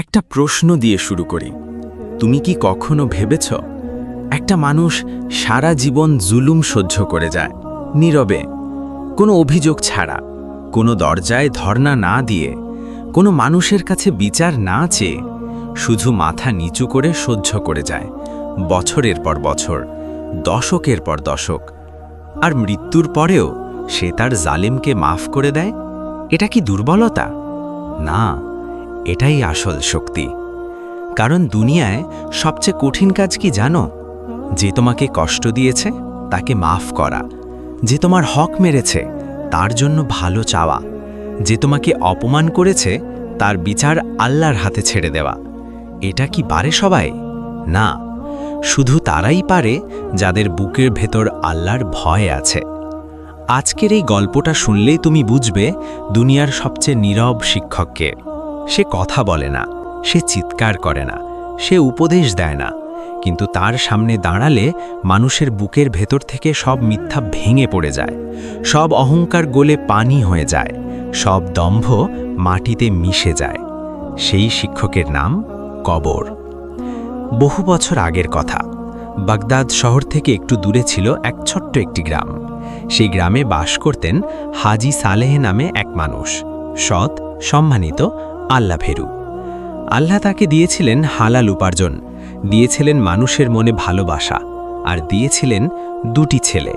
একটা প্রশ্ন দিয়ে শুরু করি। তুমি কি কখনো ভেবেছ একটা মানুষ সারা জীবন জুলুম সহ্য করে যায়, নীরবে, কোনো অভিযোগ ছাড়া, কোনো দরজায় ধর্ণা না দিয়ে, কোনো মানুষের কাছে বিচার না চেয়ে, শুধু মাথা নিচু করে সহ্য করে যায়, বছরের পর বছর, দশকের পর দশক, আর মৃত্যুর পরেও সে তার জালিমকে মাফ করে দেয়? এটা কি দুর্বলতা? না, এটাই আসল শক্তি। কারণ দুনিয়ায় সবচেয়ে কঠিন কাজ কি জানো? যে তোমাকে কষ্ট দিয়েছে তাকে মাফ করা, যে তোমার হক মেরেছে তার জন্য ভালো চাওয়া, যে তোমাকে অপমান করেছে তার বিচার আল্লাহর হাতে ছেড়ে দেওয়া। এটা কি পারে সবাই? না, শুধু তারাই পারে যাদের বুকের ভেতর আল্লাহর ভয় আছে। আজকের এই গল্পটা শুনলেই তুমি বুঝবে দুনিয়ার সবচেয়ে নীরব শিক্ষককে। সে কথা বলে না, সে চিৎকার করে না, সে উপদেশ দেয় না, কিন্তু তার সামনে দাঁড়ালে মানুষের বুকের ভেতর থেকে সব মিথ্যা ভেঙে পড়ে যায়, সব অহংকার গলে পানি হয়ে যায়, সব দম্ভ মাটিতে মিশে যায়। সেই শিক্ষকের নাম কবর। বহু বছর আগের কথা। বাগদাদ শহর থেকে একটু দূরে ছিল এক ছোট্ট একটি গ্রাম। সেই গ্রামে বাস করতেন হাজি সালেহ নামে এক মানুষ, সৎ, সম্মানিত, আল্লাহভীরু। আল্লাহ তাকে দিয়েছিলেন হালাল উপার্জন, দিয়েছিলেন মানুষের মনে ভালোবাসা, আর দিয়েছিলেন দুটি ছেলে।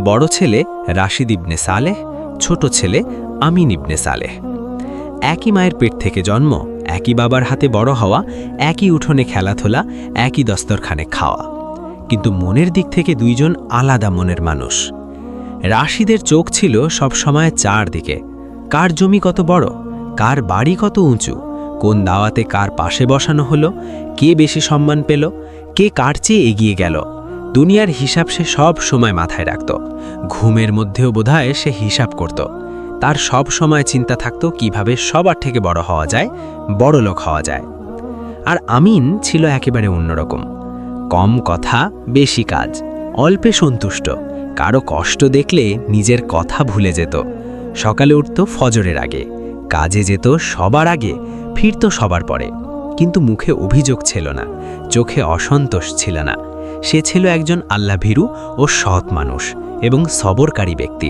বড় ছেলে রাশিদ ইবনে সালেহ, ছোট ছেলে আমিন ইবনে সালেহ। একই মায়ের পেট থেকে জন্ম, একই বাবার হাতে বড় হওয়া, একই উঠোনে খেলাধুলা, একই দস্তরখানে খাওয়া। কিন্তু মনের দিক থেকে দুইজন আলাদা মনের মানুষ। রাশিদের চোখ ছিল সবসময় চারদিকে। কার জমি কত বড়, কার বাড়ি কত উঁচু, কোন দাওয়াতে কার পাশে বসানো হলো, কে বেশি সম্মান পেল, কে কার চেয়ে এগিয়ে গেল। দুনিয়ার হিসাব সে সব সময় মাথায় রাখত। ঘুমের মধ্যেও বোধহয় সে হিসাব করত। তার সব সময় চিন্তা থাকত কিভাবে সবার থেকে বড় হওয়া যায়, বড় লোক হওয়া যায়। আর আমিন ছিল একেবারে অন্যরকম। কম কথা, বেশি কাজ, অল্পে সন্তুষ্ট। কারো কষ্ট দেখলে নিজের কথা ভুলে যেত। সকালে উঠত ফজরের আগে, কাজে যেত সবার আগে, ফিরত সবার পরে। কিন্তু মুখে অভিযোগ ছিল না, চোখে অসন্তোষ ছিল না। সে ছিল একজন আল্লাহভীরু ও সৎ মানুষ এবং সবরকারী ব্যক্তি।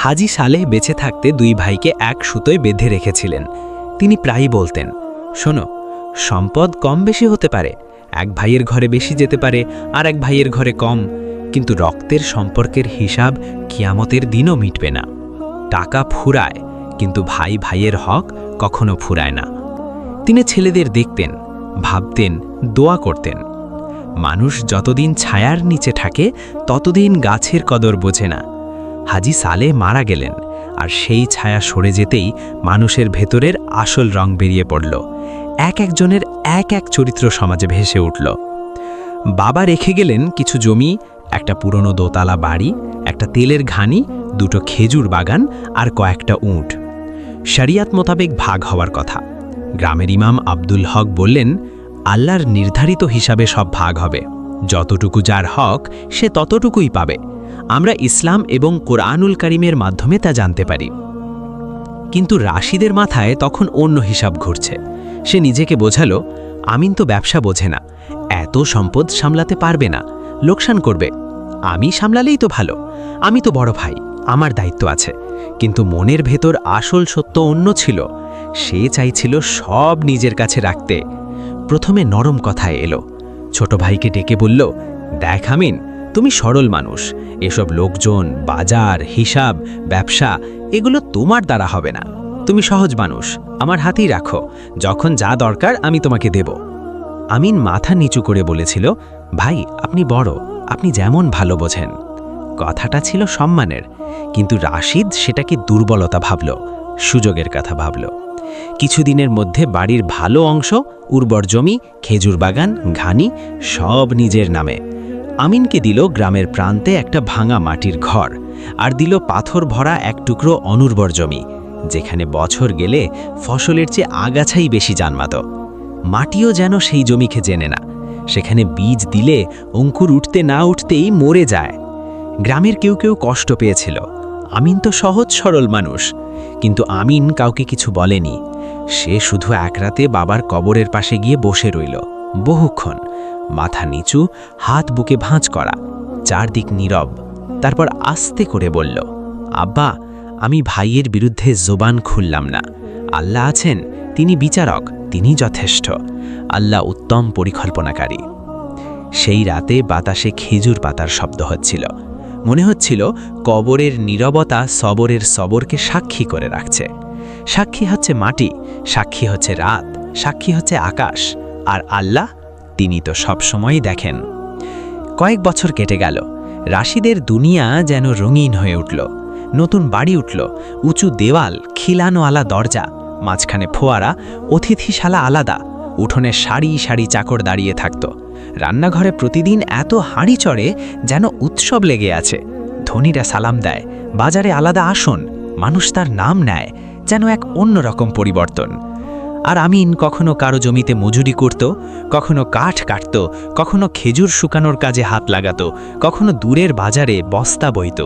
হাজি সালেহ বেঁচে থাকতে দুই ভাইকে এক সুতোয় বেঁধে রেখেছিলেন। তিনি প্রায়ই বলতেন, শোনো, সম্পদ কম বেশি হতে পারে, এক ভাইয়ের ঘরে বেশি যেতে পারে আর এক ভাইয়ের ঘরে কম, কিন্তু রক্তের সম্পর্কের হিসাব কিয়ামতের দিনও মিটবে না। টাকা ফুরায়, কিন্তু ভাই ভাইয়ের হক কখনো ফুরায় না। তিনি ছেলেদের দেখতেন, ভাবতেন, দোয়া করতেন। মানুষ যতদিন ছায়ার নিচে থাকে ততদিন গাছের কদর বোঝে না। হাজি সালেহ মারা গেলেন, আর সেই ছায়া সরে যেতেই মানুষের ভেতরের আসল রং বেরিয়ে পড়ল। এক একজনের এক এক চরিত্র সমাজে ভেসে উঠল। বাবা রেখে গেলেন কিছু জমি, একটা পুরনো দোতলা বাড়ি, একটা তেলের ঘানি, দুটো খেজুর বাগান আর কয়েকটা উট। শরিয়াত মোতাবেক ভাগ হওয়ার কথা। গ্রামের ইমাম আব্দুল হক বললেন, আল্লাহর নির্ধারিত হিসাবে সব ভাগ হবে, যতটুকু যার হক সে ততটুকুই পাবে। আমরা ইসলাম এবং কোরআনুল কারিমের মাধ্যমে তা জানতে পারি। কিন্তু রাশিদের মাথায় তখন অন্য হিসাব ঘুরছে। সে নিজেকে বোঝালো, আমিন তো ব্যবসা বোঝে না, এত সম্পদ সামলাতে পারবে না, লোকসান করবে। আমি সামলালেই তো ভালো, আমি তো বড় ভাই, আমার দায়িত্ব আছে। কিন্তু মনের ভেতর আসল সত্য অন্য ছিল। সে চাইছিল সব নিজের কাছে রাখতে। প্রথমে নরম কথায় এলো, ছোট ভাইকে ডেকে বলল, দেখ আমিন, তুমি সরল মানুষ, এসব লোকজন, বাজার, হিসাব, ব্যবসা এগুলো তোমার দ্বারা হবে না। তুমি সহজ মানুষ, আমার হাতেই রাখো, যখন যা দরকার আমি তোমাকে দেব। আমিন মাথা নিচু করে বলেছিল, ভাই আপনি বড়, আপনি যেমন ভালো বোঝেন। কথাটা ছিল সম্মানের, কিন্তু রাশিদ সেটাকে দুর্বলতা ভাবল, সুযোগের কথা ভাবল। কিছুদিনের মধ্যে বাড়ির ভালো অংশ, উর্বর জমি, খেজুর বাগান, ঘানি সব নিজের নামে। আমিনকে দিল গ্রামের প্রান্তে একটা ভাঙা মাটির ঘর, আর দিল পাথর ভরা এক টুকরো অনুর্বর জমি, যেখানে বছর গেলে ফসলের চেয়ে আগাছাই বেশি জন্মাত। মাটিও যেন সেই জমিকে জেনে না, সেখানে বীজ দিলে অঙ্কুর উঠতে না উঠতেই মরে যায়। গ্রামের কেউ কেউ কষ্ট পেয়েছিল, আমিন তো সহজ সরল মানুষ, কিন্তু আমিন কাউকে কিছু বলেনি। সে শুধু এক রাতে বাবার কবরের পাশে গিয়ে বসে রইল বহুক্ষণ, মাথা নিচু, হাত বুকে ভাঁজ করা, চারদিক নীরব। তারপর আস্তে করে বলল, আব্বা, আমি ভাইয়ের বিরুদ্ধে জোবান খুললাম না। আল্লাহ আছেন, তিনি বিচারক, তিনি যথেষ্ট। আল্লাহ উত্তম পরিকল্পনাকারী। সেই রাতে বাতাসে খেজুর পাতার শব্দ হচ্ছিল। মনে হচ্ছিল কবরের নীরবতা সবরের সবরকে সাক্ষী করে রাখছে। সাক্ষী হচ্ছে মাটি, সাক্ষী হচ্ছে রাত, সাক্ষী হচ্ছে আকাশ। আর আল্লাহ, তিনি তো সবসময়ই দেখেন। কয়েক বছর কেটে গেল। রাশিদের দুনিয়া যেন রঙিন হয়ে উঠল। নতুন বাড়ি উঠল, উঁচু দেওয়াল, খিলানোওয়ালা দরজা, মাঝখানে ফোয়ারা, অতিথিশালা আলাদা, উঠোনে সারি সারি চাকর দাঁড়িয়ে থাকত। রান্নাঘরে প্রতিদিন এত হাঁড়ি চড়ে যেন উৎসব লেগে আছে। ধনীরা সালাম দেয়, বাজারে আলাদা আসন, মানুষ তার নাম নেয়, যেন এক অন্যরকম পরিবর্তন। আর আমিন কখনো কারো জমিতে মজুরি করত, কখনো কাঠ কাটত, কখনো খেজুর শুকানোর কাজে হাত লাগাত, কখনো দূরের বাজারে বস্তা বইত।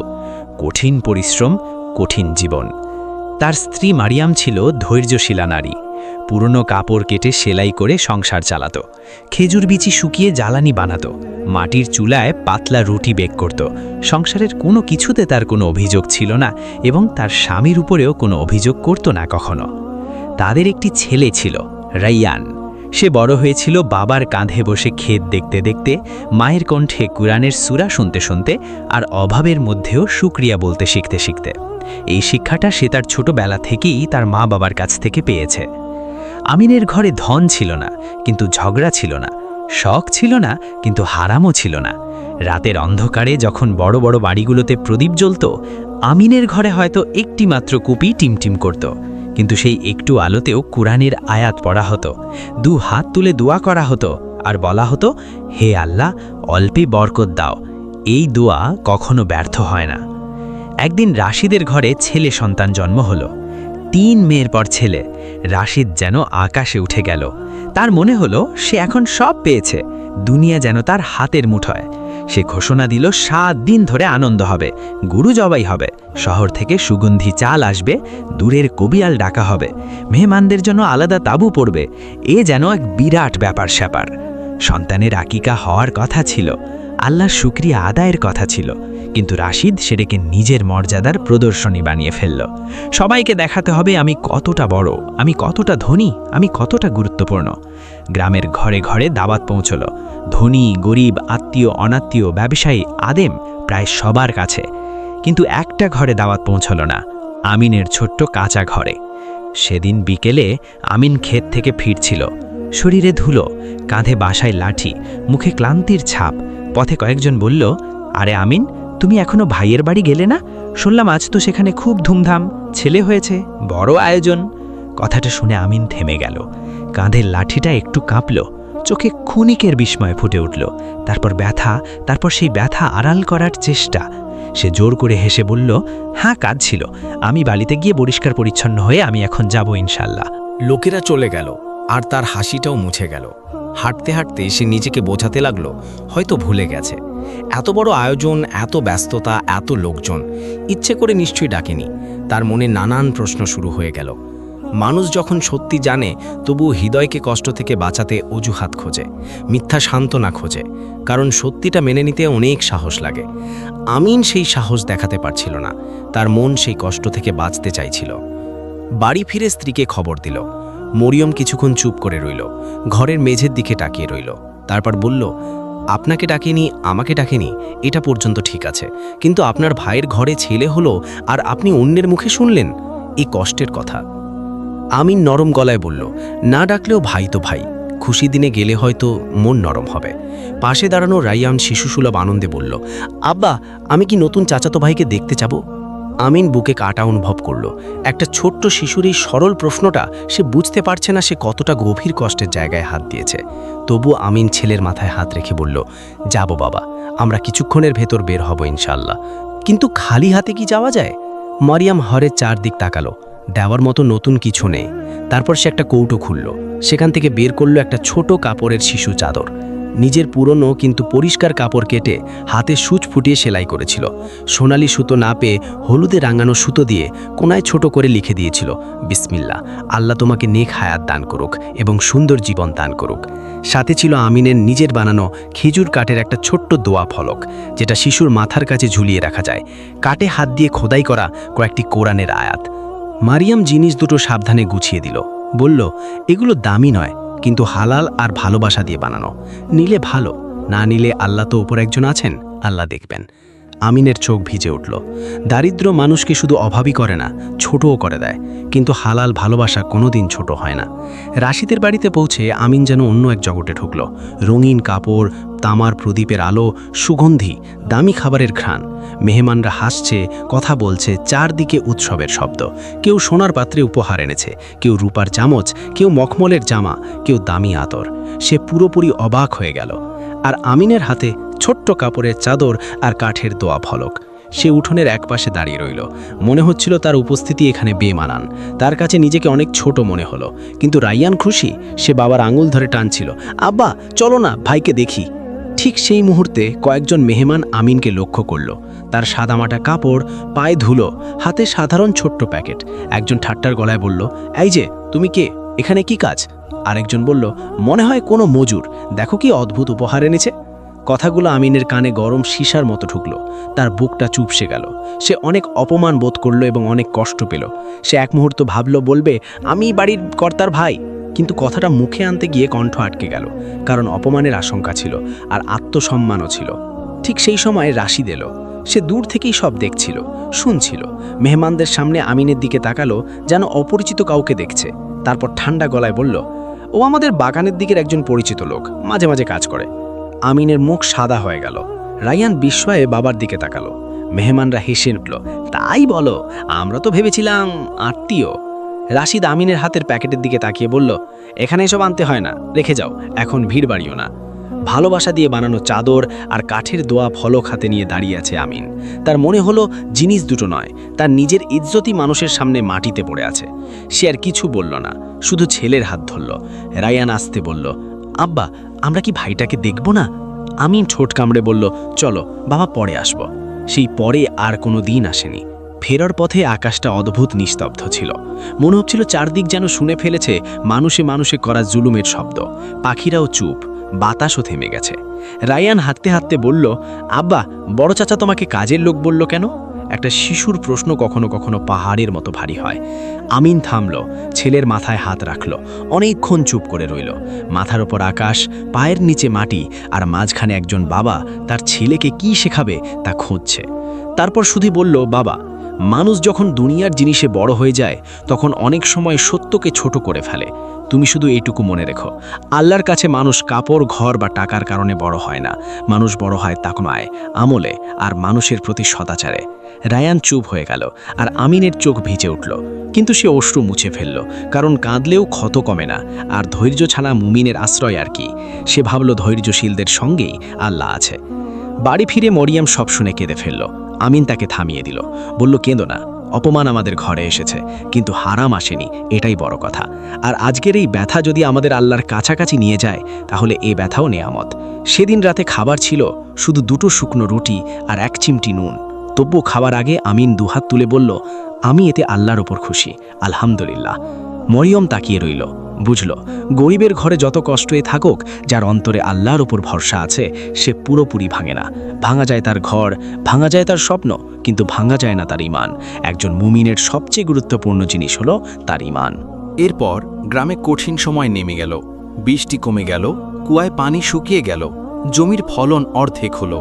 কঠিন পরিশ্রম, কঠিন জীবন। তার স্ত্রী মারিয়াম ছিল ধৈর্যশীলা নারী। পুরনো কাপড় কেটে সেলাই করে সংসার চালাত, খেজুর বিচি শুকিয়ে জ্বালানি বানাত, মাটির চুলায় পাতলা রুটি বেক করত। সংসারের কোনো কিছুতে তার কোনো অভিযোগ ছিল না, এবং তার স্বামীর উপরেও কোনো অভিযোগ করত না কখনো। তাদের একটি ছেলে ছিল, রাইয়ান। সে বড় হয়েছিল বাবার কাঁধে বসে ক্ষেত দেখতে দেখতে, মায়ের কণ্ঠে কুরআনের সূরা শুনতে শুনতে, আর অভাবের মধ্যেও শুকরিয়া বলতে শিখতে শিখতে। এই শিক্ষাটা সে তার ছোটবেলা থেকেই তার মা বাবার কাছ থেকে পেয়েছে। আমিনের ঘরে ধন ছিল না, কিন্তু ঝগড়া ছিল না। শখ ছিল না, কিন্তু হারামও ছিল না। রাতের অন্ধকারে যখন বড় বড় বাড়িগুলোতে প্রদীপ জ্বলত, আমিনের ঘরে হয়তো একটি মাত্র কুপি টিমটিম করত, কিন্তু সেই একটু আলোতেও কুরআনের আয়াত পড়া হতো, দু হাত তুলে দোয়া করা হতো, আর বলা হতো, হে আল্লাহ, অল্পে বরকত দাও। এই দোয়া কখনো ব্যর্থ হয় না। একদিন রাশিদের ঘরে ছেলে সন্তান জন্ম হলো। 3 মেয়ের পর ছেলে। রাশিদ যেন আকাশে উঠে গেল। তার মনে হলো সে এখন সব পেয়েছে, দুনিয়া যেন তার হাতের মুঠোয়। সে ঘোষণা দিল 7 দিন ধরে আনন্দ হবে, গুরু জবাই হবে, শহর থেকে সুগন্ধি চাল আসবে, দূরের কবিয়াল ডাকা হবে, মেহমানদের জন্য আলাদা তাঁবু পড়বে। এ যেন এক বিরাট ব্যাপার স্যাপার। সন্তানের আকিকা হওয়ার কথা ছিল, আল্লাহর শুকরিয়া আদায়ের কথা ছিল, কিন্তু রাশিদ সেটাকে নিজের মর্যাদার প্রদর্শনী বানিয়ে ফেলল। সবাইকে দেখাতে হবে আমি কতটা বড়, আমি কতটা ধনী, আমি কতটা গুরুত্বপূর্ণ। গ্রামের ঘরে ঘরে দাওয়াত পৌঁছল। ধনী, গরিব, আত্মীয়, অনাত্মীয়, ব্যবসায়ী, আদেম, প্রায় সবার কাছে। কিন্তু একটা ঘরে দাওয়াত পৌঁছল না, আমিনের ছোট্ট কাঁচা ঘরে। সেদিন বিকেলে আমিন ক্ষেত থেকে ফিরছিল। শরীরে ধুলো, কাঁধে বাসায় লাঠি, মুখে ক্লান্তির ছাপ। পথে কয়েকজন বলল, আরে আমিন, তুমি এখনো ভাইয়ের বাড়ি গেলে না? শুনলাম আজ তো সেখানে খুব ধুমধাম, ছেলে হয়েছে, বড় আয়োজন। কথাটা শুনে আমিন থেমে গেল। কাঁধের লাঠিটা একটু কাঁপল, চোখে ক্ষণিকের বিস্ময় ফুটে উঠল, তারপর ব্যথা, তারপর সেই ব্যথা আড়াল করার চেষ্টা। সে জোর করে হেসে বলল, হ্যাঁ, কাজ ছিল, আমি বাড়িতে গিয়ে পরিষ্কার পরিচ্ছন্ন হয়ে আমি এখন যাব ইনশাল্লাহ। লোকেরা চলে গেল, আর তার হাসিটাও মুছে গেল। হাঁটতে হাঁটতে সে নিজেকে বোঝাতে লাগলো, হয়তো ভুলে গেছে। এত বড় আয়োজন, এত ব্যস্ততা, এত লোকজন, ইচ্ছে করে নিশ্চয়ই ডাকেনি। তার মনে নানান প্রশ্ন শুরু হয়ে গেল। মানুষ যখন সত্যি জানে, তবু হৃদয়কে কষ্ট থেকে বাঁচাতে অজুহাত খোঁজে, মিথ্যা সান্ত্বনা খোঁজে, কারণ সত্যিটা মেনে নিতে অনেক সাহস লাগে। আমিন সেই সাহস দেখাতে পারছিল না। তার মন সেই কষ্ট থেকে বাঁচতে চাইছিল। বাড়ি ফিরে স্ত্রীকে খবর দিল। মরিয়ম কিছুক্ষণ চুপ করে রইল, ঘরের মেঝের দিকে তাকিয়ে রইল। তারপর বলল, আপনাকে ডাকেনি, আমাকে ডাকেনি, এটা পর্যন্ত ঠিক আছে, কিন্তু আপনার ভাইয়ের ঘরে ছেলে হলো আর আপনি অন্যের মুখে শুনলেন, এই কষ্টের কথা। আমিন নরম গলায় বলল, না ডাকলেও ভাই তো ভাই, খুশি দিনে গেলে হয়তো মন নরম হবে। পাশে দাঁড়ানো রাইয়ান শিশুসুলভ আনন্দে বলল, আব্বা, আমি কি নতুন চাচাতো ভাইকে দেখতে যাব? আমিন বুকে কাটা অনুভব করল। একটা ছোট্ট শিশুর এই সরল প্রশ্নটা, সে বুঝতে পারছে না সে কতটা গভীর কষ্টের জায়গায় হাত দিয়েছে। তবু আমিন ছেলের মাথায় হাত রেখে বলল, যাব বাবা, আমরা কিছুক্ষণের ভেতর বের হব ইনশাল্লাহ। কিন্তু খালি হাতে কি যাওয়া যায়? মারিয়াম হরের চারদিক তাকালো, দেওয়ার মতো নতুন কিছু নেই। তারপর সে একটা কৌটো খুলল, সেখান থেকে বের করলো একটা ছোট কাপড়ের শিশু চাদর। নিজের পুরনো কিন্তু পরিষ্কার কাপড় কেটে হাতে সূচ ফুটিয়ে সেলাই করেছিল। সোনালি সুতো না পেয়ে হলুদে রাঙানো সুতো দিয়ে কোনায় ছোট করে লিখে দিয়েছিল, বিসমিল্লাহ, আল্লাহ তোমাকে নেক হায়াত দান করুক এবং সুন্দর জীবন দান করুক। সাথে ছিল আমিনের নিজের বানানো খেজুর কাঠের একটা ছোট্ট দোয়া ফলক, যেটা শিশুর মাথার কাছে ঝুলিয়ে রাখা যায়। কাঠে হাত দিয়ে খোদাই করা কয়েকটি কোরআনের আয়াত। মারিয়াম জিনিস দুটো সাবধানে গুছিয়ে দিল, বলল, এগুলো দামি নয়, কিন্তু হালাল আর ভালোবাসা দিয়ে বানানো। নিলে ভালো, না নিলে আল্লাহ তো উপর একজন আছেন, আল্লাহ দেখবেন। আমিনের চোখ ভিজে উঠল। দারিদ্র মানুষকে শুধু অভাবী করে না, ছোটও করে দেয়, কিন্তু হালাল ভালোবাসা কোনোদিন ছোট হয় না। রাশিদের বাড়িতে পৌঁছে আমিন যেন অন্য এক জগতে ঢুকল। রঙিন কাপড়, তামার প্রদীপের আলো, সুগন্ধি, দামি খাবারের ঘ্রাণ। মেহমানরা হাসছে, কথা বলছে, চারদিকে উৎসবের শব্দ। কেউ সোনার পাত্রে উপহার এনেছে, কেউ রূপার চামচ, কেউ মখমলের জামা, কেউ দামি আতর। সে পুরোপুরি অবাক হয়ে গেল। আর আমিনের হাতে ছোট্ট কাপড়ের চাদর আর কাঠের দোয়া ফলক। সে উঠোনের একপাশে দাঁড়িয়ে রইল। মনে হচ্ছিল তার উপস্থিতি এখানে বেমানান। তার কাছে নিজেকে অনেক ছোট মনে হলো। কিন্তু রাইয়ান খুশি। সে বাবার আঙুল ধরে টানছিল, আব্বা চলো না, ভাইকে দেখি। ঠিক সেই মুহূর্তে কয়েকজন মেহমান আমিনকে লক্ষ্য করল। তার সাদামাটা কাপড়, পায়ে ধুলো, হাতে সাধারণ ছোট্ট প্যাকেট। একজন ঠাট্টার গলায় বলল, এই যে, তুমি কে? এখানে কি কাজ? আরেকজন বলল, মনে হয় কোনো মজুর, দেখো কি অদ্ভুত উপহার এনেছে। কথাগুলো আমিনের কানে গরম সীসার মতো ঢুকল। তার বুকটা চুপসে গেল। সে অনেক অপমান বোধ করল এবং অনেক কষ্ট পেল। সে এক মুহূর্ত ভাবল বলবে, আমি বাড়ির কর্তার ভাই, কিন্তু কথাটা মুখে আনতে গিয়ে কণ্ঠ আটকে গেল, কারণ অপমানের আশঙ্কা ছিল আর আত্মসম্মানও ছিল। ঠিক সেই সময় রাশিদ এলো। সে দূর থেকেই সব দেখছিল, শুনছিল। মেহমানদের সামনে আমিনের দিকে তাকালো, যেন অপরিচিত কাউকে দেখছে। তারপর ঠান্ডা গলায় বলল, ও আমাদের বাগানের দিকের একজন পরিচিত লোক, মাঝে মাঝে কাজ করে। আমিনের মুখ সাদা হয়ে গেল। রায়ান বিস্ময়ে বাবার দিকে তাকালো। মেহমানরা হেসে উঠল, তাই বলো, আমরা তো ভেবেছিলাম আত্মীয়। রাশিদ আমিনের হাতের প্যাকেটের দিকে তাকিয়ে বলল, এখানে এসব আনতে হয় না, রেখে যাও, এখন ভিড় বাড়িও না। ভালোবাসা দিয়ে বানানো চাদর আর কাঠের দোয়া ফলক হাতে নিয়ে দাঁড়িয়ে আছে আমিন। তার মনে হলো জিনিস দুটো নয়, তার নিজের ইজ্জতই মানুষের সামনে মাটিতে পড়ে আছে। সে আর কিছু বলল না, শুধু ছেলের হাত ধরল। রায়ান আসতে বলল, আব্বা, আমরা কি ভাইটাকে দেখব না? আমিন ঠোঁট কামড়ে বলল, চলো বাবা, পরে আসব। সেই পরে আর কোনো দিন আসেনি। ফেরার পথে আকাশটা অদ্ভুত নিস্তব্ধ ছিল। মনে হচ্ছিল চারদিক যেন শুনে ফেলেছে মানুষে মানুষে করা জুলুমের শব্দ। পাখিরাও চুপ, বাতাসও থেমে গেছে। রায়ান হাঁটতে হাঁটতে বলল, আব্বা, বড় চাচা তোমাকে কাজের লোক বলল কেন? একটা শিশুর প্রশ্ন কখনো কখনো পাহাড়ের মতো ভারী হয়। আমিন থামল, ছেলের মাথায় হাত রাখল, অনেকক্ষণ চুপ করে রইল। মাথার ওপর আকাশ, পায়ের নিচে মাটি, আর মাঝখানে একজন বাবা তার ছেলেকে কি শেখাবে তা খুঁজছে। তারপর শুধু বলল, বাবা, মানুষ যখন দুনিয়ার জিনিসে বড় হয়ে যায়, তখন অনেক সময় সত্যকে ছোট করে ফেলে। তুমি শুধু এইটুকু মনে রেখো, আল্লাহর কাছে মানুষ কাপড়, ঘর বা টাকার কারণে বড় হয় না। মানুষ বড় হয় তাকওয়ায়, আমলে আর মানুষের প্রতি সদাচারে। রায়ান চুপ হয়ে গেল, আর আমিনের চোখ ভিজে উঠল। কিন্তু সে অশ্রু মুছে ফেলল, কারণ কাঁদলেও ক্ষত কমে না, আর ধৈর্য ছাড়া মুমিনের আশ্রয় আর কি। সে ভাবল ধৈর্যশীলদের সঙ্গেই আল্লাহ আছে। বাড়ি ফিরে মরিয়াম সব শুনে কেঁদে ফেলল। আমিন তাকে থামিয়ে দিল, বলল, কেঁদো না, অপমান আমাদের ঘরে এসেছে, কিন্তু হারাম আসেনি, এটাই বড় কথা। আর আজকের এই ব্যথা যদি আমাদের আল্লাহর কাছাকাছি নিয়ে যায়, তাহলে এ ব্যথাও নেয়ামত। সেদিন রাতে খাবার ছিল শুধু 2টো শুকনো রুটি আর 1 চিমটি নুন। তবু খাবার আগে আমিন দুহাত তুলে বলল, আমি এতে আল্লাহর ওপর খুশি, আলহামদুলিল্লাহ। মরিয়ম তাকিয়ে রইল, বুঝল, গরিবের ঘরে যত কষ্টই থাকুক, যার অন্তরে আল্লাহর ওপর ভরসা আছে, সে পুরোপুরি ভাঙে না। ভাঙা যায় তার ঘর, ভাঙা যায় তার স্বপ্ন, কিন্তু ভাঙা যায় না তার ঈমান। একজন মুমিনের সবচেয়ে গুরুত্বপূর্ণ জিনিস হলো তার ঈমান। এরপর গ্রামে কঠিন সময় নেমে গেল। বৃষ্টি কমে গেল, কুয়ায় পানি শুকিয়ে গেল, জমির ফলন অর্ধেক হলো।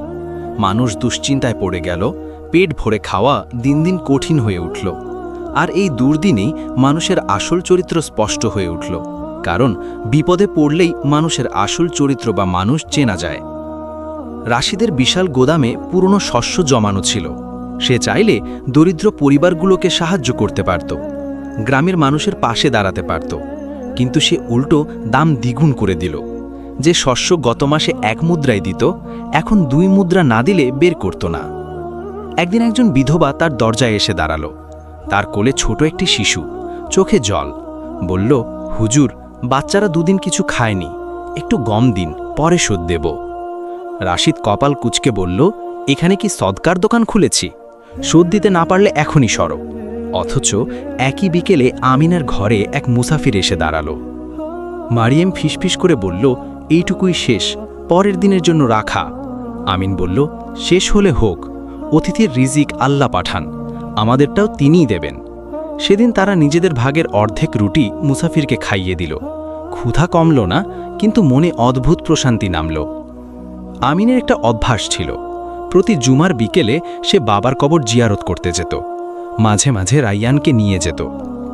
মানুষ দুশ্চিন্তায় পড়ে গেল, পেট ভরে খাওয়া দিন দিন কঠিন হয়ে উঠল। আর এই দুর্দিনেই মানুষের আসল চরিত্র স্পষ্ট হয়ে উঠল, কারণ বিপদে পড়লেই মানুষের আসল চরিত্র বা মানুষ চেনা যায়। রাশিদের বিশাল গোদামে পুরনো শস্য জমানো ছিল। সে চাইলে দরিদ্র পরিবারগুলোকে সাহায্য করতে পারত, গ্রামের মানুষের পাশে দাঁড়াতে পারত, কিন্তু সে উল্টো দাম দ্বিগুণ করে দিল। যে শস্য গত মাসে 1 মুদ্রায় দিত, এখন 2 মুদ্রা না দিলে বের করত না। একদিন একজন বিধবা তার দরজায় এসে দাঁড়ালো। তার কোলে ছোট একটি শিশু, চোখে জল। বলল, হুজুর, বাচ্চারা 2 দিন কিছু খায়নি, একটু গম দিন, পরে শোধ দেব। রাশিদ কপাল কুঁচকে বলল, এখানে কি সদকার দোকান খুলেছি? শোধ দিতে না পারলে এখনই সরো। অথচ একই বিকেলে আমিনার ঘরে এক মুসাফির এসে দাঁড়ালো। মারিয়াম ফিসফিস করে বলল, এইটুকুই শেষ, পরের দিনের জন্য রাখা। আমিন বলল, শেষ হলে হোক, অতিথির রিজিক আল্লাহ পাঠান, আমাদেরটাও তিনিই দেবেন। সেদিন তারা নিজেদের ভাগের অর্ধেক রুটি মুসাফিরকে খাইয়ে দিল। ক্ষুধা কমল না, কিন্তু মনে অদ্ভুত প্রশান্তি নামল। আমিনের একটা অভ্যাস ছিল, প্রতি জুমার বিকেলে সে বাবার কবর জিয়ারত করতে যেত। মাঝে মাঝে রাইয়ানকে নিয়ে যেত।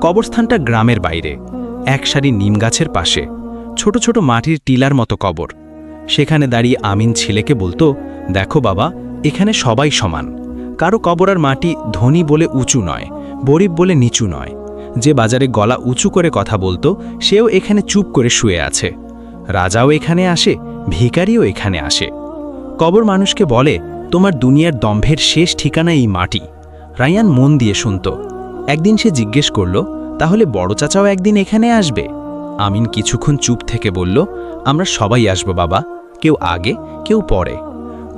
কবরস্থানটা গ্রামের বাইরে, এক সারি নিম গাছের পাশে, ছোট ছোট মাটির টিলার মতো কবর। সেখানে দাঁড়িয়ে আমিন ছেলেকে বলতো, দেখো বাবা, এখানে সবাই সমান, কারো কবর আর মাটি ধনী বলে উঁচু নয়, গরিব বলে নিচু নয়। যে বাজারে গলা উঁচু করে কথা বলতো সেও এখানে চুপ করে শুয়ে আছে। রাজাও এখানে আসে, ভিখারিও এখানে আসে। কবর মানুষকে বলে, তোমার দুনিয়ার দম্ভের শেষ ঠিকানা এই মাটি। রায়ান মন দিয়ে শুনত। একদিন সে জিজ্ঞেস করল, তাহলে বড় চাচাও একদিন এখানে আসবে? আমিন কিছুক্ষণ চুপ থেকে বলল, আমরা সবাই আসব বাবা, কেউ আগে কেউ পরে।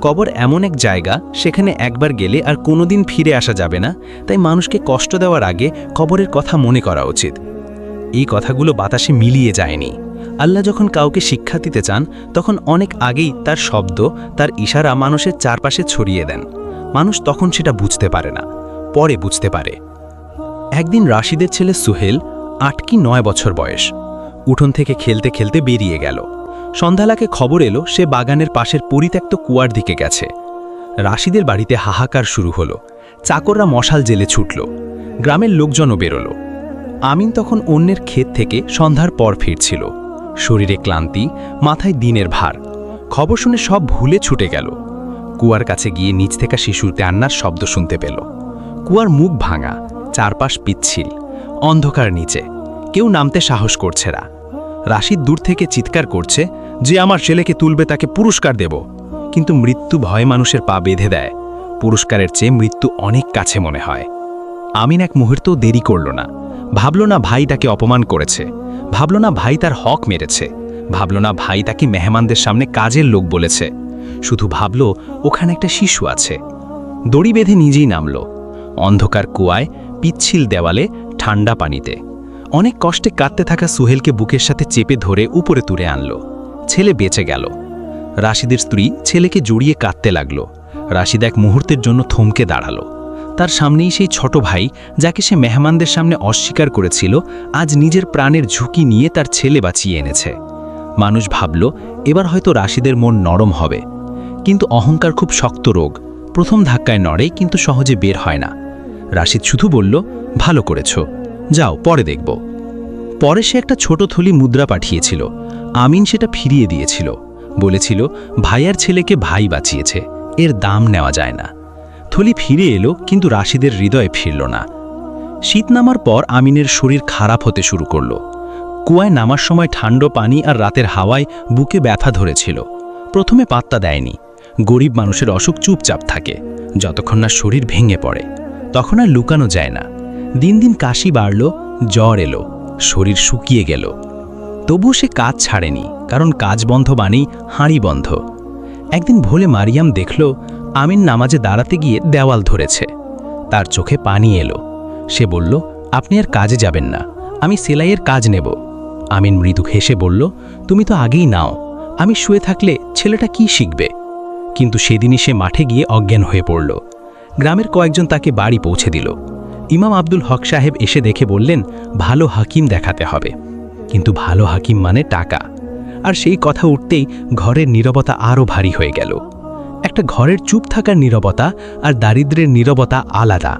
কবর এমন এক জায়গা, সেখানে একবার গেলে আর কোনোদিন ফিরে আসা যাবে না, তাই মানুষকে কষ্ট দেওয়ার আগে কবরের কথা মনে করা উচিত। এই কথাগুলো বাতাসে মিলিয়ে যায়নি। আল্লাহ যখন কাউকে শিক্ষা দিতে চান, তখন অনেক আগেই তার শব্দ, তার ইশারা মানুষের চারপাশে ছড়িয়ে দেন। মানুষ তখন সেটা বুঝতে পারে না, পরে বুঝতে পারে। একদিন রাশিদের ছেলে সুহেল, 8 কি 9 বছর বয়স, উঠোন থেকে খেলতে খেলতে বেরিয়ে গেল। সন্ধ্যালাকে খবর এলো সে বাগানের পাশের পরিত্যক্ত কুয়ার দিকে গেছে। রাশিদের বাড়িতে হাহাকার শুরু হলো। চাকররা মশাল জেলে ছুটল, গ্রামের লোকজনও বেরোলো। আমিন তখন অন্যের ক্ষেত থেকে সন্ধ্যার পর ফিরছিল। শরীরে ক্লান্তি, মাথায় দিনের ভার। খবর শুনে সব ভুলে ছুটে গেল। কুয়ার কাছে গিয়ে নিচ থেকে শিশুর কান্নার শব্দ শুনতে পেল। কুয়ার মুখ ভাঙা, চারপাশ পিচ্ছিল, অন্ধকার নিচে, কেউ নামতে সাহস করছে না। রাশিদ দূর থেকে চিৎকার করছে, যে আমার ছেলেকে তুলবে তাকে পুরস্কার দেব। কিন্তু মৃত্যু ভয় মানুষের পা বেঁধে দেয়। পুরস্কারের চেয়ে মৃত্যু অনেক কাছে মনে হয়। আমিন এক মুহূর্তও দেরি করল না। ভাবল না ভাই তাকে অপমান করেছে, ভাবল না ভাই তার হক মেরেছে, ভাবল না ভাই তাকে মেহমানদের সামনে কাজের লোক বলেছে। শুধু ভাবল ওখানে একটা শিশু আছে। দড়ি বেঁধে নিজেই নামল। অন্ধকার কুয়ায়, পিচ্ছিল দেওয়ালে, ঠান্ডা পানিতে। অনেক কষ্টে কাঁদতে থাকা সুহেলকে বুকের সাথে চেপে ধরে উপরে তুলে আনল। ছেলে বেঁচে গেল। রাশিদের স্ত্রী ছেলেকে জড়িয়ে কাঁদতে লাগল। রাশিদ এক মুহূর্তের জন্য থমকে দাঁড়ালো। তার সামনেই সেই ছোট ভাই, যাকে সে মেহমানদের সামনে অস্বীকার করেছিল, আজ নিজের প্রাণের ঝুঁকি নিয়ে তার ছেলে বাঁচিয়ে এনেছে। মানুষ ভাবল এবার হয়তো রাশিদের মন নরম হবে। কিন্তু অহংকার খুব শক্ত রোগ, প্রথম ধাক্কায় নড়ে কিন্তু সহজে বের হয় না। রাশিদ শুধু বলল, ভালো করেছ, যাও পরে দেখব। পরে সে একটা ছোট থলি মুদ্রা পাঠিয়েছিল। আমিন সেটা ফিরিয়ে দিয়েছিল, বলেছিল ভাইয়ার ছেলেকে ভাই বাঁচিয়েছে, এর দাম নেওয়া যায় না। থলি ফিরে এলো, কিন্তু রাশিদের হৃদয়ে ফিরল না। শীত নামার পর আমিনের শরীর খারাপ হতে শুরু করল। কুয়ায় নামার সময় ঠান্ডা পানি আর রাতের হাওয়ায় বুকে ব্যথা ধরেছিল। প্রথমে পাত্তা দেয়নি। গরিব মানুষের অসুখ চুপচাপ থাকে, যতক্ষণ না শরীর ভেঙে পড়ে। তখন আর লুকানো যায় না। দিন দিন কাশি বাড়ল, জ্বর এলো, শরীর শুকিয়ে গেল। তবু সে কাজ ছাড়েনি, কারণ কাজ বন্ধ মানেই হাঁড়ি বন্ধ। একদিন ভোলে মারিয়াম দেখল আমিন নামাজে দাঁড়াতে গিয়ে দেওয়াল ধরেছে। তার চোখে পানি এলো। সে বলল, আপনি আর কাজে যাবেন না, আমি সেলাইয়ের কাজ নেব। আমিন মৃদু হেসে বলল, তুমি তো আগেই নাও, আমি শুয়ে থাকলে ছেলেটা কি শিখবে? কিন্তু সেদিনই সে মাঠে গিয়ে অজ্ঞান হয়ে পড়ল। গ্রামের কয়েকজন তাকে বাড়ি পৌঁছে দিল। ইমাম আব্দুল হক সাহেব এসে দেখে বললেন, ভালো হাকিম দেখাতে হবে। কিন্তু ভালো হাকিম মানে টাকা। আর সেই কথা উঠতেই ঘরের নীরবতা আরও ভারী হয়ে গেল। একটা ঘরের চুপ থাকার নীরবতা আর দারিদ্র্যের নীরবতা আলাদা।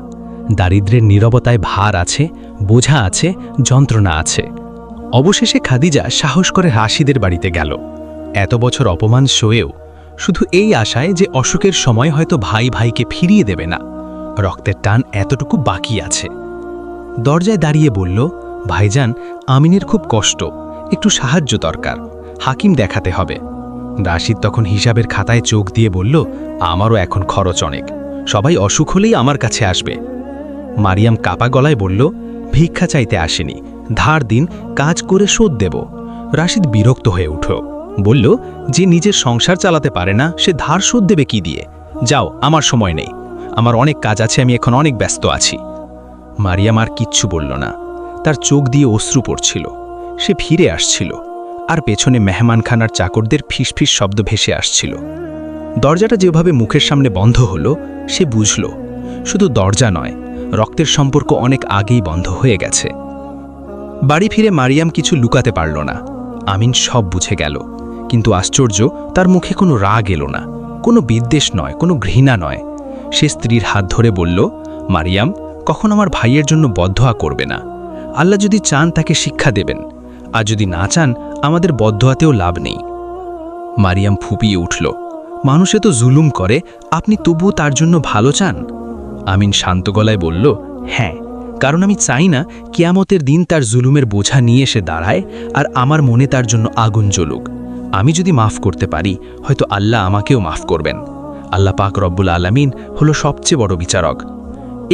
দারিদ্র্যের নীরবতায় ভার আছে, বোঝা আছে, যন্ত্রণা আছে। অবশেষে খাদিজা সাহস করে রাশিদের বাড়িতে গেল। এত বছর অপমান সয়েও, শুধু এই আশায় যে অসুখের সময় হয়তো ভাই ভাইকে ফিরিয়ে দেবে না। রক্তের টান এতটুকু বাকি আছে। দরজায় দাঁড়িয়ে বলল, ভাইজান, আমিনের খুব কষ্ট, একটু সাহায্য দরকার, হাকিম দেখাতে হবে। রাশিদ তখন হিসাবের খাতায় চোখ দিয়ে বলল, আমারও এখন খরচ অনেক, সবাই অসুখ হলেই আমার কাছে আসবে। মারিয়াম কাপা গলায় বলল, ভিক্ষা চাইতে আসেনি, ধার দিন, কাজ করে শোধ দেব। রাশিদ বিরক্ত হয়ে উঠল, বলল, যে নিজের সংসার চালাতে পারে না সে ধার শোধ দেবে কি দিয়ে? যাও, আমার সময় নেই, আমার অনেক কাজ আছে, আমি এখন অনেক ব্যস্ত আছি। মারিয়াম আর কিচ্ছু বলল না। তার চোখ দিয়ে অশ্রু পড়ছিল। সে ফিরে আসছিল, আর পেছনে মেহমানখানার চাকরদের ফিসফিস শব্দ ভেসে আসছিল। দরজাটা যেভাবে মুখের সামনে বন্ধ হলো, সে বুঝল শুধু দরজা নয়, রক্তের সম্পর্ক অনেক আগেই বন্ধ হয়ে গেছে। বাড়ি ফিরে মারিয়াম কিছু লুকাতে পারল না। আমিন সব বুঝে গেল, কিন্তু আশ্চর্য, তার মুখে কোনো রাগ এলো না, কোনো বিদ্বেষ নয়, কোনো ঘৃণা নয়। সে স্ত্রীর হাত ধরে বলল, মারিয়াম, কখন আমার ভাইয়ের জন্য বদদোয়া করবে না। আল্লাহ যদি চান তাকে শিক্ষা দেবেন, আর যদি না চান আমাদের বদদোয়াতেও লাভ নেই। মারিয়াম ফুপিয়ে উঠল, মানুষে তো জুলুম করে, আপনি তবুও তার জন্য ভালো চান? আমিন শান্ত গলায় বলল, হ্যাঁ, কারণ আমি চাই না কিয়ামতের দিন তার জুলুমের বোঝা নিয়ে এসে দাঁড়ায় আর আমার মনে তার জন্য আগুন জ্বলুক। আমি যদি মাফ করতে পারি, হয়তো আল্লাহ আমাকেও মাফ করবেন। আল্লাহ পাক রব্বুল আলামিন হলো সবচেয়ে বড় বিচারক।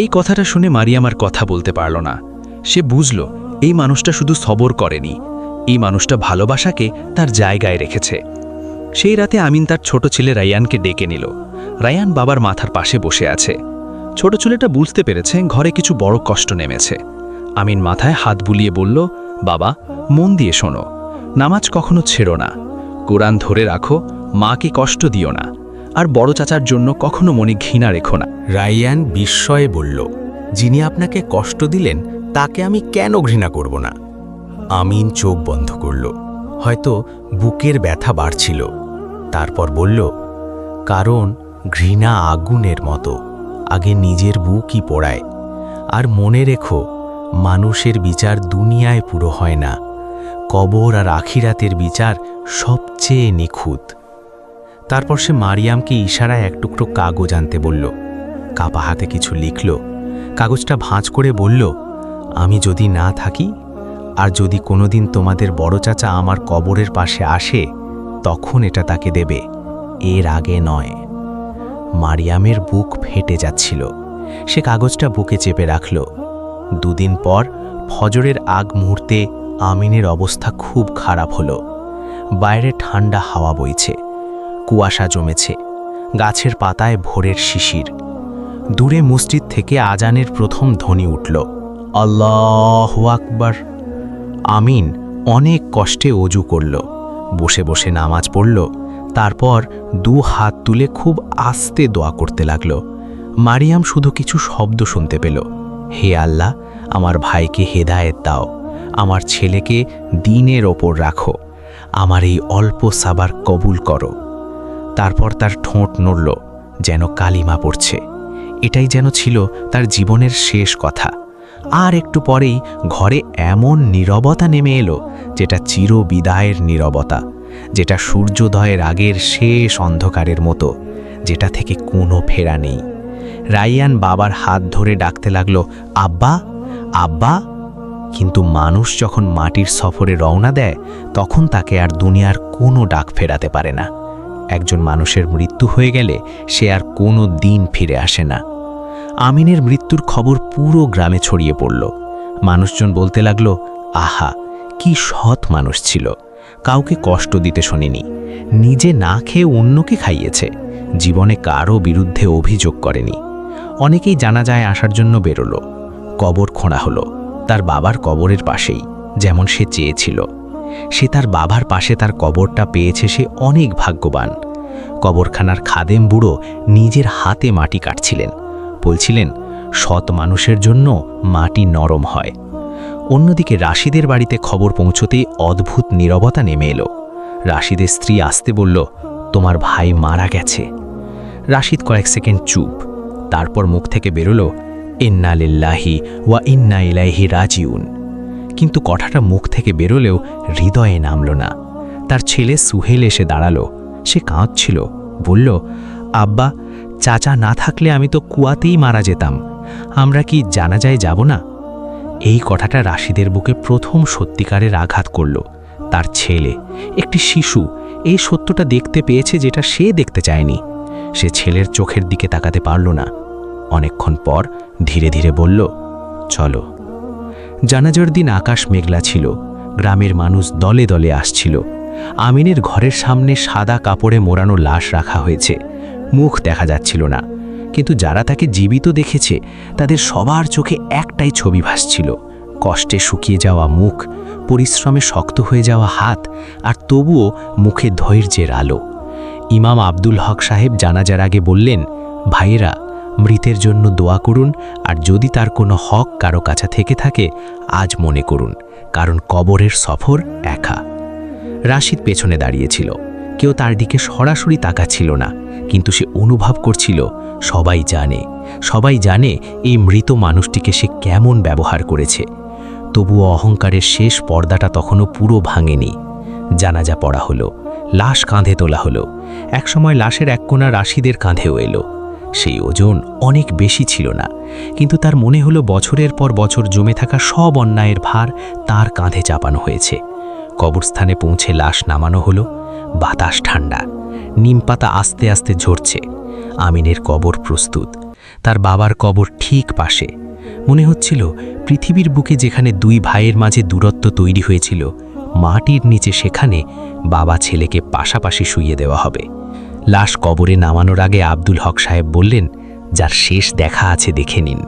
এই কথাটা শুনে মারিয়াম আর কথা বলতে পারল না। সে বুঝল এই মানুষটা শুধু সবর করেনি, এই মানুষটা ভালোবাসাকে তার জায়গায় রেখেছে। সেই রাতে আমিন তার ছোট ছেলে রায়ানকে ডেকে নিল। রায়ান বাবার মাথার পাশে বসে আছে। ছোট ছেলেটা বুঝতে পেরেছে ঘরে কিছু বড় কষ্ট নেমেছে। আমিন মাথায় হাত বুলিয়ে বলল, বাবা, মন দিয়ে শোনো, নামাজ কখনো ছেড়ো না, কোরআন ধরে রাখো, মাকে কষ্ট দিও না, আর বড় চাচার জন্য কখনো মনে ঘৃণা রেখো না। রায়ান বিস্ময়ে বলল, যিনি আপনাকে কষ্ট দিলেন তাকে আমি কেন ঘৃণা করব না? আমিন চোখ বন্ধ করল, হয়তো বুকের ব্যথা বাড়ছিল। তারপর বলল, কারণ ঘৃণা আগুনের মতো, আগে নিজের বুকই পোড়ায়। আর মনে রেখো, মানুষের বিচার দুনিয়ায় পুরো হয় না, কবর আর আখিরাতের বিচার সবচেয়ে নিখুঁত। তারপর সে মারিয়ামকে ইশারায় এক টুকরো কাগজ আনতে বলল। কাপা হাতে কিছু লিখল। কাগজটা ভাঁজ করে বলল, আমি যদি না থাকি, আর যদি কোনোদিন তোমাদের বড় চাচা আমার কবরের পাশে আসে, তখন এটা তাকে দেবে, এর আগে নয়। মারিয়ামের বুক ফেটে যাচ্ছিল। সে কাগজটা বুকে চেপে রাখল। দুদিন পর ফজরের আগ মুহূর্তে আমিনের অবস্থা খুব খারাপ হলো। বাইরে ঠান্ডা হাওয়া বইছে, কুয়াশা জমেছে, গাছের পাতায় ভোরের শিশির। দূরে মসজিদ থেকে আজানের প্রথম ধ্বনি উঠল, আল্লাহু আকবার। আমিন অনেক কষ্টে অজু করল, বসে বসে নামাজ পড়ল। তারপর দু হাত তুলে খুব আস্তে দোয়া করতে লাগল। মারিয়াম শুধু কিছু শব্দ শুনতে পেল, হে আল্লাহ, আমার ভাইকে হেদায়েত দাও, আমার ছেলেকে দ্বীনের ওপর রাখো, আমার এই অল্প সাবার কবুল করো। তারপর তার ঠোঁট নড়ল, যেন কালিমা পড়ছে। এটাই যেন ছিল তার জীবনের শেষ কথা। আর একটু পরেই ঘরে এমন নীরবতা নেমে এলো, যেটা চিরবিদায়ের নীরবতা, যেটা সূর্যোদয়ের আগের শেষ অন্ধকারের মতো, যেটা থেকে কোনো ফেরা নেই। রায়ান বাবার হাত ধরে ডাকতে লাগলো, আব্বা, আব্বা। কিন্তু মানুষ যখন মাটির সফরে রওনা দেয়, তখন তাকে আর দুনিয়ার কোনো ডাক ফেরাতে পারে না। একজন মানুষের মৃত্যু হয়ে গেলে সে আর কোনো দিন ফিরে আসে না। আমিনের মৃত্যুর খবর পুরো গ্রামে ছড়িয়ে পড়ল। মানুষজন বলতে লাগলো, আহা, কি সৎ মানুষ ছিল, কাউকে কষ্ট দিতে শোনেনি, নিজে না খেয়ে অন্যকে খাইয়েছে, জীবনে কারও বিরুদ্ধে অভিযোগ করেনি। অনেকেই জানাজায় আসার জন্য বেরোলো। কবর খোঁড়া হলো, তার বাবার কবরের পাশেই, যেমন সে চেয়েছিল। সে তার বাবার পাশে তার কবরটা পেয়েছে, সে অনেক ভাগ্যবান। কবরখানার খাদেম বুড়ো নিজের হাতে মাটি কাটছিলেন, বলছিলেন, সৎ মানুষের জন্য মাটি নরম হয়। অন্যদিকে রাশিদের বাড়িতে খবর পৌঁছতেই অদ্ভুত নীরবতা নেমে এলো। রাশিদের স্ত্রী আসতে বলল, তোমার ভাই মারা গেছে। রাশিদ কয়েক সেকেন্ড চুপ, তারপর মুখ থেকে বেরোলো, ইন্না লিল্লাহি ওয়া ইন্না ইলাইহি রাজিউন। কিন্তু কথাটা মুখ থেকে বেরোলেও হৃদয়ে নামল না। তার ছেলে সুহেল এসে দাঁড়ালো। সে কাঁদছিল, বলল, আব্বা, চাচা না থাকলে আমি তো কুয়াতেই মারা যেতাম, আমরা কি জানাজায় যাব না? এই কথাটা রাশিদের বুকে প্রথম সত্যিকারের আঘাত করল। তার ছেলে, একটি শিশু, এই সত্যটা দেখতে পেয়েছে যেটা সে দেখতে চায়নি। সে ছেলের চোখের দিকে তাকাতে পারল না। অনেকক্ষণ পর ধীরে ধীরে বলল, চলো। জানাজার দিন আকাশ মেঘলা ছিল, গ্রামের মানুষ দলে দলে আসছিল। আমিনের ঘরের সামনে সাদা কাপড়ে মোড়ানো লাশ রাখা হয়েছে, মুখ দেখা যাচ্ছিল না, কিন্তু যারা তাকে জীবিত দেখেছে তাদের সবার চোখে একটাই ছবি ভাসছিল, কষ্টে শুকিয়ে যাওয়া মুখ, পরিশ্রমে শক্ত হয়ে যাওয়া হাত, আর তবুও মুখে ধৈর্যের আলো। ইমাম আব্দুল হক সাহেব জানাজার আগে বললেন, ভাইয়েরা, মৃতের জন্য দোয়া করুন, আর যদি তার কোনো হক কারো কাছে থেকে থাকে আজ মনে করুন, কারণ কবরের সফর একা। রাশিদ পেছনে দাঁড়িয়েছিল, কেউ তার দিকে সরাসরি তাকাচ্ছিল না, কিন্তু সে অনুভব করছিল সবাই জানে এই মৃত মানুষটিকে সে কেমন ব্যবহার করেছে। তবুও অহংকারের শেষ পর্দাটা তখনও পুরো ভাঙেনি। জানাজা পড়া হলো, লাশ কাঁধে তোলা হলো। একসময় লাশের এক কোণা রাশিদের কাঁধেও এলো। সেই ওজন অনেক বেশি ছিল না, কিন্তু তার মনে হলো বছরের পর বছর জমে থাকা সব অন্যায়ের ভার তার কাঁধে চাপানো হয়েছে। কবরস্থানে পৌঁছে লাশ নামানো হলো। বাতাস ঠান্ডা, নিমপাতা আস্তে আস্তে ঝরছে। আমিনের কবর প্রস্তুত, তার বাবার কবর ঠিক পাশে। মনে হচ্ছিল পৃথিবীর বুকে যেখানে দুই ভাইয়ের মাঝে দূরত্ব তৈরি হয়েছিল, মাটির নিচে সেখানে বাবা ছেলেকে পাশাপাশি শুইয়ে দেওয়া হবে। লাশ কবরে নামানোর আগে আব্দুল হক সাহেব বললেন, যার শেষ দেখা আছে দেখে নিন।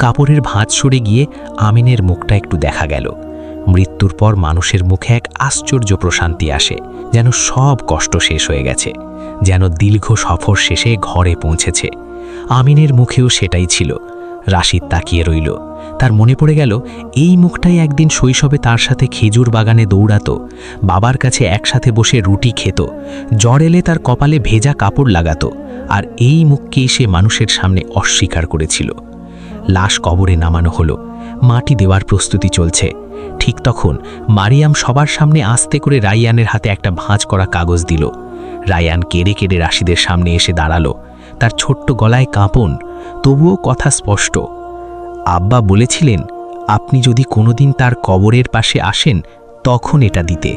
কাপড়ের ভাঁজ সরে গিয়ে আমিনের মুখটা একটু দেখা গেল। মৃত্যুর পর মানুষের মুখে এক আশ্চর্য প্রশান্তি আসে, যেন সব কষ্ট শেষ হয়ে গেছে, যেন দীর্ঘ সফর শেষে ঘরে পৌঁছেছে। আমিনের মুখেও সেটাই ছিল। রাশিদ তাকিয়ে রইল। তার মনে পড়ে গেল এই মুখটাই একদিন শৈশবে তার সাথে খেজুর বাগানে দৌড়াতো, বাবার কাছে একসাথে বসে রুটি খেত, জ্বর এলে তার কপালে ভেজা কাপড় লাগাতো, আর এই মুখকেই সে মানুষের সামনে অস্বীকার করেছিল। লাশ কবরে নামানো হলো, মাটি দেওয়ার প্রস্তুতি চলছে। ঠিক তখন মারিয়াম সবার সামনে আস্তে করে রাইয়ানের হাতে একটা ভাঁজ করা কাগজ দিল। রায়ান কেড়ে কেড়ে রাশিদের সামনে এসে দাঁড়ালো। তার ছোট্ট গলায় কাঁপন, তবুও কথা স্পষ্ট। আব্বা বলেছিলেন, আপনি যদি কোনোদিন তার কবরের পাশে আসেন তখন এটা দিতে।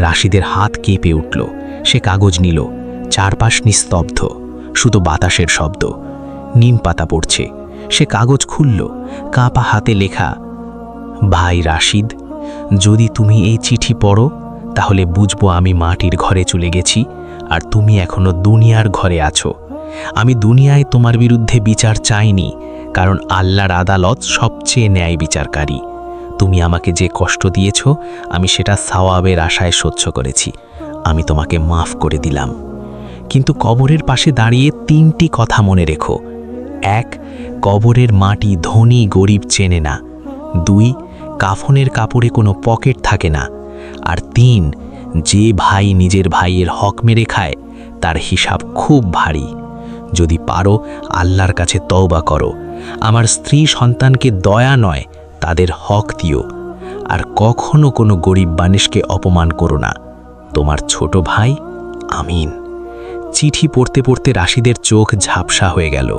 রাশিদের হাত কেঁপে উঠল। সে কাগজ নিল। চারপাশ নিস্তব্ধ, শুধু বাতাসের শব্দ। নিম পাতা পড়ছে। সে কাগজ খুলল। কাঁপা হাতে লেখা, ভাই রাশিদ, যদি তুমি এই চিঠি পড়ো তাহলে বুঝবো আমি মাটির ঘরে চলে গেছি আর তুমি এখনো দুনিয়ার ঘরে আছো। আমি দুনিয়ায় তোমার বিরুদ্ধে বিচার চাইনি, কারণ আল্লাহর আদালত সবচেয়ে ন্যায় বিচারকারী। তুমি আমাকে যে কষ্ট দিয়েছ আমি সেটা সওয়াবের আশায় সহ্য করেছি। আমি তোমাকে মাফ করে দিলাম। কিন্তু কবরের পাশে দাঁড়িয়ে 3টি কথা মনে রেখো। 1, কবরের মাটি ধনী গরিব চেনে না। 2, কাফনের কাপড়ে কোনো পকেট থাকে না। আর 3, যে ভাই নিজের ভাইয়ের হক মেরে খায় তার হিসাব খুব ভারী। যদি পারো আল্লাহর কাছে তওবা করো। আমার স্ত্রী সন্তানকে দয়া নয়, তাদের হক দিও। আর কখনো কোনো গরিব মানুষকে অপমান করো না। তোমার ছোট ভাই আমিন। চিঠি পড়তে পড়তে রাশিদের চোখ ঝাপসা হয়ে গেল।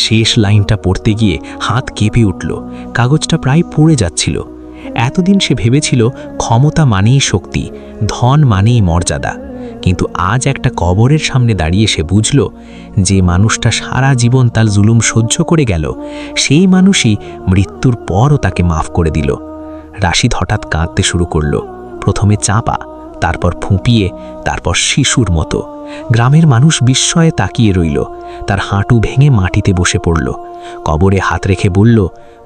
শেষ লাইনটা পড়তে গিয়ে হাত কেঁপে উঠল। কাগজটা প্রায় পড়ে যাচ্ছিল। এতদিন সে ভেবেছিল ক্ষমতা মানেই শক্তি, ধন মানেই মর্যাদা। কিন্তু আজ একটা কবরের সামনে দাঁড়িয়ে সে বুঝল, যে মানুষটা সারা জীবন তার জুলুম সহ্য করে গেল, সেই মানুষই মৃত্যুর পরও তাকে মাফ করে দিল। রাশিদ হঠাৎ কাঁদতে শুরু করল। প্রথমে চাপা, তারপর ফুঁপিয়ে, তারপর শিশুর মতো। গ্রামের মানুষ বিস্ময়ে তাকিয়ে রইল। তার হাঁটু ভেঙে মাটিতে বসে পড়ল। কবরে হাত রেখে বলল,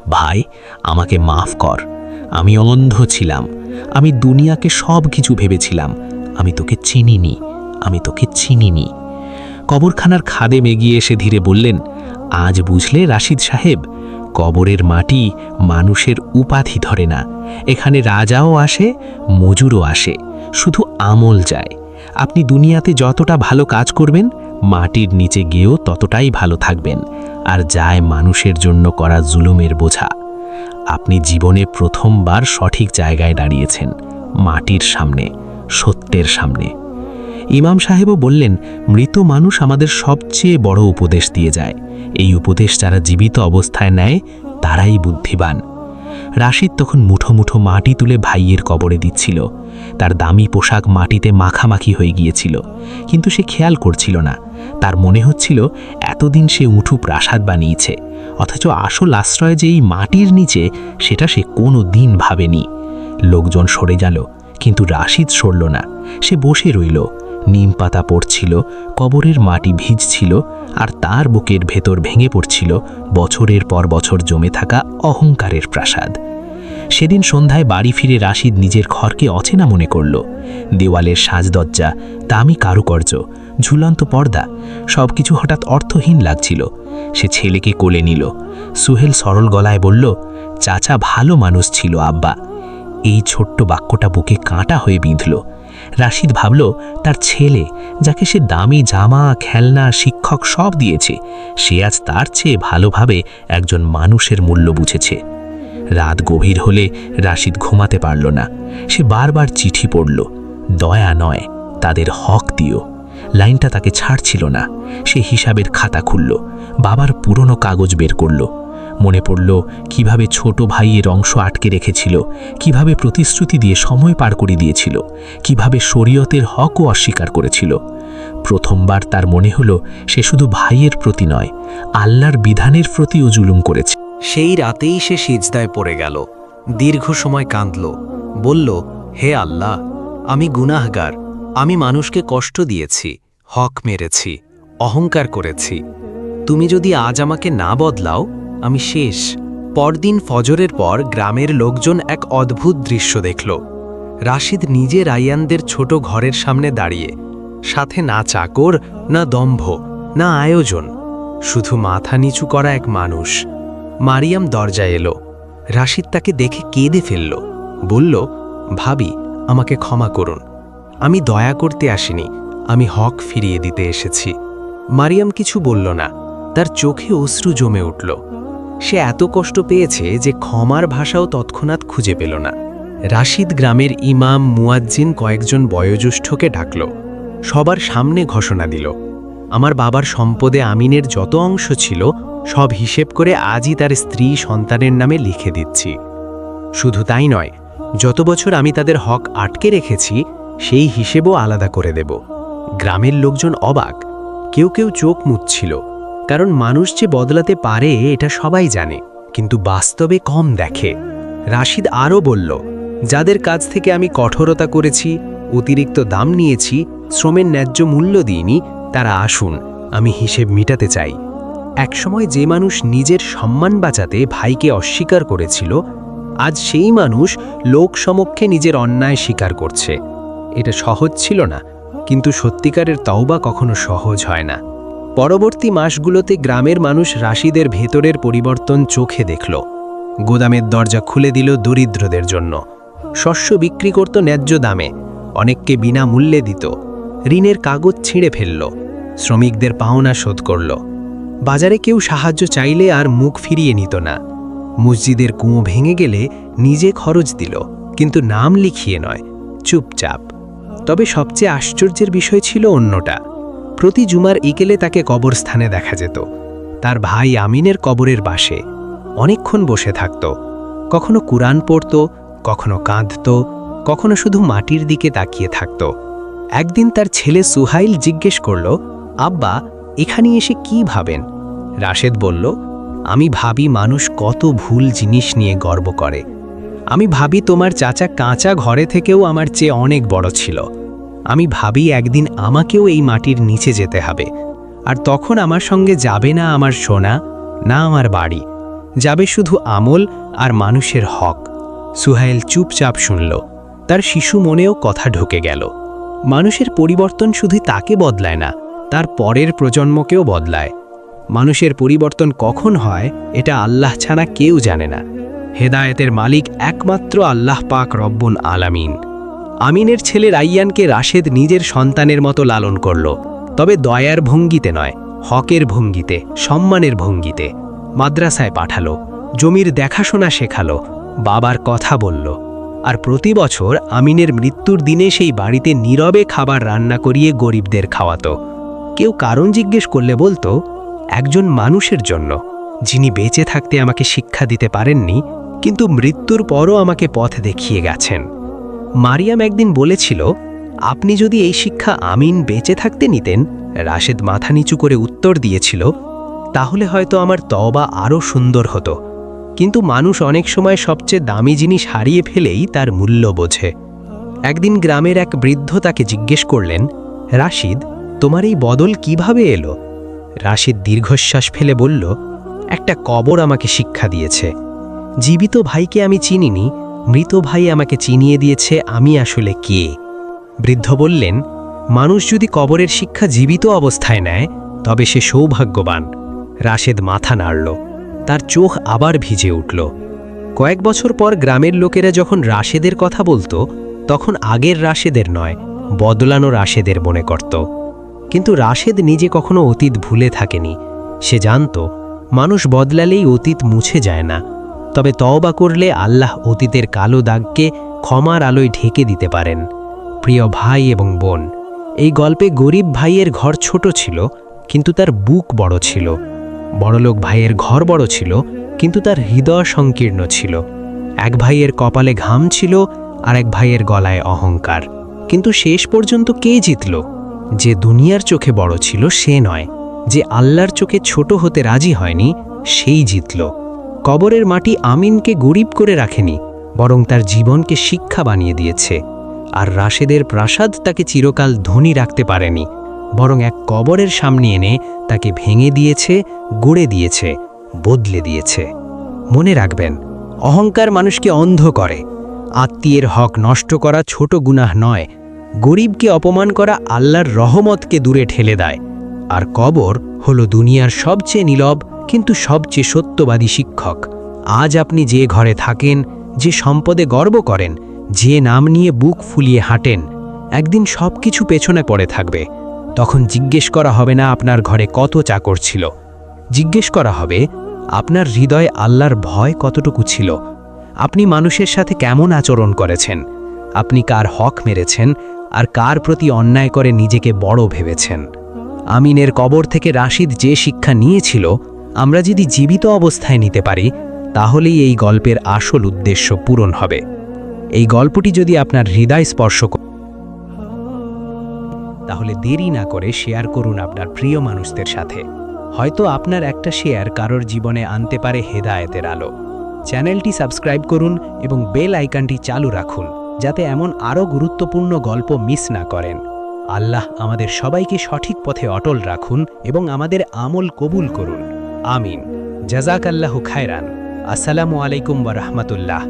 ভাই, আমাকে মাফ কর। আমি অন্ধ ছিলাম। আমি দুনিয়াকে সব কিছু ভেবেছিলাম। আমি তোকে চিনিনি। কবরখানার খাদেম এগিয়ে এসে ধীরে বললেন, আজ বুঝলে রাশিদ সাহেব, কবরের মাটি মানুষের উপাধি ধরে না। এখানে রাজাও আসে, মজুরও আসে, শুধু আমল যায়। আপনি দুনিয়াতে যতটা ভালো কাজ করবেন, মাটির নিচে গিয়েও ততটাই ভালো থাকবেন। আর যায় মানুষের জন্য করা জুলুমের বোঝা। আপনি জীবনে প্রথমবার সঠিক জায়গায় দাঁড়িয়েছেন, মাটির সামনে, সত্যের সামনে। ইমাম সাহেবও বললেন, মৃত মানুষ আমাদের সবচেয়ে বড় উপদেশ দিয়ে যায়। এই উপদেশ যারা জীবিত অবস্থায় নেয় তারাই বুদ্ধিমান। রাশিদ তখন মুঠো মুঠো মাটি তুলে ভাইয়ের কবরে দিচ্ছিল। তার দামি পোশাক মাটিতে মাখামাখি হয়ে গিয়েছিল, কিন্তু সে খেয়াল করছিল না। তার মনে হচ্ছিল এতদিন সে উঁচু প্রাসাদ বানিয়েছে, অথচ আসল আশ্রয় যে এই মাটির নিচে সেটা সে কোনো দিন ভাবেনি। লোকজন সরে গেল, কিন্তু রাশিদ সরল না। সে বসে রইল, নিম পাতা পড়ছিল, কবরের মাটি ভিজছিল, আর তার বুকের ভেতর ভেঙে পড়ছিল বছরের পর বছর জমে থাকা অহংকারের প্রাসাদ। সেদিন সন্ধ্যায় বাড়ি ফিরে রাশিদ নিজের ঘরকে অচেনা মনে করল। দেওয়ালের সাজদজ্জা, দামি কারুকার্য, ঝুলন্ত পর্দা, সবকিছু হঠাৎ অর্থহীন লাগছিল। সে ছেলেকে কোলে নিল। সুহেল সরল গলায় বলল, চাচা ভালো মানুষ ছিল আব্বা। এই ছোট্ট বাক্যটা বুকে কাঁটা হয়ে বিঁধল। রাশিদ ভাবল, তার ছেলে, যাকে সে দামি জামা, খেলনা, শিক্ষক সব দিয়েছে, সে আজ তার চেয়ে ভালোভাবে একজন মানুষের মূল্য বুঝেছে। রাত গভীর হলে রাশিদ ঘুমাতে পারল না। সে বারবার চিঠি পড়ল, দয়া নয়, তাদের হক দিও। লাইনটা তাকে ছাড়ছিল না। সে হিসাবের খাতা খুলল, বাবার পুরনো কাগজ বের করল। মনে পড়ল কিভাবে ছোট ভাইয়ের অংশ আটকে রেখেছিল, কিভাবে প্রতিশ্রুতি দিয়ে সময় পার করে দিয়েছিল, কিভাবে শরীয়তের হকও অস্বীকার করেছিল। প্রথমবার তার মনে হলো সে শুধু ভাইয়ের প্রতি নয়, আল্লাহর বিধানের প্রতিও জুলুম করেছে। সেই রাতেই সে সিজদায় পড়ে গেল, দীর্ঘ সময় কাঁদল, বলল, হে আল্লাহ, আমি গুনাহগার, আমি মানুষকে কষ্ট দিয়েছি, হক মেরেছি, অহংকার করেছি। তুমি যদি আজ আমাকে না বদলাও, আমি শেষ। পরদিন ফজরের পর গ্রামের লোকজন এক অদ্ভুত দৃশ্য দেখল। রাশিদ নিজে রাইয়ানদের ছোট ঘরের সামনে দাঁড়িয়ে, সাথে না চাকর, না দম্ভ, না আয়োজন, শুধু মাথা নিচু করা এক মানুষ। মারিয়াম দরজায় এলো। রাশিদ তাকে দেখে কেঁদে ফেলল, বলল, ভাবি, আমাকে ক্ষমা করুন, আমি দয়া করতে আসিনি, আমি হক ফিরিয়ে দিতে এসেছি। মারিয়াম কিছু বলল না, তার চোখে অশ্রু জমে উঠল। সে এত কষ্ট পেয়েছে যে ক্ষমার ভাষাও তৎক্ষণাৎ খুঁজে পেল না। রাশিদ গ্রামের ইমাম, মুয়াজ্জিন কয়েকজন বয়োজ্যেষ্ঠকে ডাকল। সবার সামনে ঘোষণা দিল, আমার বাবার সম্পদে আমিনের যত অংশ ছিল সব হিসেব করে আজই তার স্ত্রী, সন্তানের নামে লিখে দিচ্ছি। শুধু তাই নয়, যত বছর আমি তাদের হক আটকে রেখেছি সেই হিসেবও আলাদা করে দেব। গ্রামের লোকজন অবাক, কেউ কেউ চোখ মুছছিল, কারণ মানুষ যে বদলাতে পারে এটা সবাই জানে, কিন্তু বাস্তবে কম দেখে। রাশিদ আরও বলল, যাদের কাছ থেকে আমি কঠোরতা করেছি, অতিরিক্ত দাম নিয়েছি, শ্রমের ন্যায্য মূল্য দিইনি, তারা আসুন, আমি হিসেব মিটাতে চাই। একসময় যে মানুষ নিজের সম্মান বাঁচাতে ভাইকে অস্বীকার করেছিল, আজ সেই মানুষ লোক সমক্ষে নিজের অন্যায় স্বীকার করছে। এটা সহজ ছিল না, কিন্তু সত্যিকারের তওবা কখনো সহজ হয় না। পরবর্তী মাসগুলোতে গ্রামের মানুষ রাশিদের ভেতরের পরিবর্তন চোখে দেখল। গোদামের দরজা খুলে দিল দরিদ্রদের জন্য, শস্য বিক্রি করত ন্যায্য দামে, অনেককে বিনামূল্যে দিত, ঋণের কাগজ ছিঁড়ে ফেলল, শ্রমিকদের পাওনা শোধ করল। বাজারে কেউ সাহায্য চাইলে আর মুখ ফিরিয়ে নিত না। মসজিদের কুঁয়ো ভেঙে গেলে নিজে খরচ দিল, কিন্তু নাম লিখিয়ে নয়, চুপচাপ। তবে সবচেয়ে আশ্চর্যের বিষয় ছিল অন্যটা। প্রতি জুমার ইকেলে তাকে কবরস্থানে দেখা যেত, তার ভাই আমিনের কবরের পাশে অনেকক্ষণ বসে থাকত। কখনো কুরআন পড়ত, কখনো কাঁদত, কখনো শুধু মাটির দিকে তাকিয়ে থাকত। একদিন তার ছেলে সুহাইল জিজ্ঞেস করল, আব্বা, এখানে এসে কি ভাবেন? রাশেদ বলল, আমি ভাবি মানুষ কত ভুল জিনিস নিয়ে গর্ব করে। আমি ভাবি তোমার চাচা কাঁচা ঘরে থেকেও আমার চেয়ে অনেক বড় ছিল। আমি ভাবি একদিন আমাকেও এই মাটির নিচে যেতে হবে, আর তখন আমার সঙ্গে যাবে না আমার সোনা, না আমার বাড়ি, যাবে শুধু আমল আর মানুষের হক। সুহাইল চুপচাপ শুনল, তার শিশু মনেও কথা ঢুকে গেল। মানুষের পরিবর্তন শুধু তাকে বদলায় না, তার পরের প্রজন্মকেও বদলায়। মানুষের পরিবর্তন কখন হয় এটা আল্লাহ ছাড়া কেউ জানে না। হেদায়েতের মালিক একমাত্র আল্লাহ পাক রব্বুল আলামিন। আমিনের ছেলে রাইয়ানকে রাশেদ নিজের সন্তানের মতো লালন করল, তবে দয়ার ভঙ্গিতে নয়, হকের ভঙ্গিতে, সম্মানের ভঙ্গিতে। মাদ্রাসায় পাঠালো, জমির দেখাশোনা শেখালো, বাবার কথা বলল। আর প্রতি বছর আমিনের মৃত্যুর দিনে সেই বাড়িতে নীরবে খাবার রান্না করিয়ে গরিবদের খাওয়াতো। কেউ কারণ জিজ্ঞেস করলে বলতো, একজন মানুষের জন্য, যিনি বেঁচে থাকতে আমাকে শিক্ষা দিতে পারেননি, কিন্তু মৃত্যুর পরও আমাকে পথ দেখিয়ে গেছেন। মারিয়াম একদিন বলেছিল, আপনি যদি এই শিক্ষা আমিন বেঁচে থাকতে নিতেন, রাশেদ মাথা নিচু করে উত্তর দিয়েছিল, তাহলে হয়তো আমার তওবা আরও সুন্দর হতো। কিন্তু মানুষ অনেক সময় সবচেয়ে দামি জিনিস হারিয়ে ফেলেই তার মূল্য বোঝে। একদিন গ্রামের এক বৃদ্ধ তাকে জিজ্ঞেস করলেন, রাশিদ, তোমার এই বদল কিভাবে এলো? রাশিদ দীর্ঘশ্বাস ফেলে বলল, একটা কবর আমাকে শিক্ষা দিয়েছে। জীবিত ভাইকে আমি চিনিনি, মৃত ভাই আমাকে চিনিয়ে দিয়েছে আমি আসলে কে। বৃদ্ধ বললেন, মানুষ যদি কবরের শিক্ষা জীবিত অবস্থায় নেয় তবে সে সৌভাগ্যবান। রাশেদ মাথা নাড়ল, তার চোখ আবার ভিজে উঠল। কয়েক বছর পর গ্রামের লোকেরা যখন রাশেদের কথা বলতো, তখন আগের রাশেদের নয়, বদলানো রাশেদের মনে করত। কিন্তু রাশেদ নিজে কখনো অতীত ভুলে থাকেনি। সে জানত মানুষ বদলালেই অতীত মুছে যায় না, তবে তওবা করলে আল্লাহ অতীতের কালো দাগকে ক্ষমার আলোয় ঢেকে দিতে পারেন। প্রিয় ভাই এবং বোন, এই গল্পে গরিব ভাইয়ের ঘর ছোট ছিল, কিন্তু তার বুক বড় ছিল। বড়লোক ভাইয়ের ঘর বড় ছিল, কিন্তু তার হৃদয় সংকীর্ণ ছিল। এক ভাইয়ের কপালে ঘাম ছিল, আর এক ভাইয়ের গলায় অহংকার। কিন্তু শেষ পর্যন্ত কে জিতল? যে দুনিয়ার চোখে বড় ছিল সে নয়, যে আল্লাহর চোখে ছোট হতে রাজি হয়নি সেই জিতল। কবরের মাটি আমিনকে গরিব করে রাখেনি, বরং তার জীবনকে শিক্ষা বানিয়ে দিয়েছে। আর রাশেদের প্রাসাদ তাকে চিরকাল ধনী রাখতে পারেনি, বরং এক কবরের সামনে এনে তাকে ভেঙে দিয়েছে, গড়ে দিয়েছে, বদলে দিয়েছে। মনে রাখবেন, অহংকার মানুষকে অন্ধ করে। আত্মীয়ের হক নষ্ট করা ছোট গুনাহ নয়, গরিবকে অপমান করা আল্লাহর রহমতকে দূরে ঠেলে দেয়। আর কবর হলো দুনিয়ার সবচেয়ে নীরব কিন্তু সবচেয়ে সত্যবাদী শিক্ষক। আজ আপনি যে ঘরে থাকেন, যে সম্পদে গর্ব করেন, যে নাম নিয়ে বুক ফুলিয়ে হাঁটেন, একদিন সব কিছু পেছনে পড়ে থাকবে। তখন জিজ্ঞেস করা হবে না আপনার ঘরে কত চাকর ছিল, জিজ্ঞেস করা হবে আপনার হৃদয়ে আল্লাহর ভয় কতটুকু ছিল। আপনি মানুষের সাথে কেমন আচরণ করেছেন, আপনি কার হক মেরেছেন, আর কার প্রতি অন্যায় করে নিজেকে বড় ভেবেছেন। আমিনের কবর থেকে রাশিদ যে শিক্ষা নিয়েছিল, আমরা যদি জীবিত অবস্থায় নিতে পারি, তাহলেই এই গল্পের আসল উদ্দেশ্য পূরণ হবে। এই গল্পটি যদি আপনার হৃদয় স্পর্শ করে, তাহলে দেরি না করে শেয়ার করুন আপনার প্রিয় মানুষদের সাথে। হয়তো আপনার একটা শেয়ার কারোর জীবনে আনতে পারে হেদায়েতের আলো। চ্যানেলটি সাবস্ক্রাইব করুন এবং বেল আইকনটি চালু রাখুন, যাতে এমন আরও গুরুত্বপূর্ণ গল্প মিস না করেন। আল্লাহ আমাদের সবাইকে সঠিক পথে অটল রাখুন এবং আমাদের আমল কবুল করুন। আমিন। জাযাকাল্লাহু খায়রান। আসসালামু আলাইকুম ওয়া রাহমাতুল্লাহ।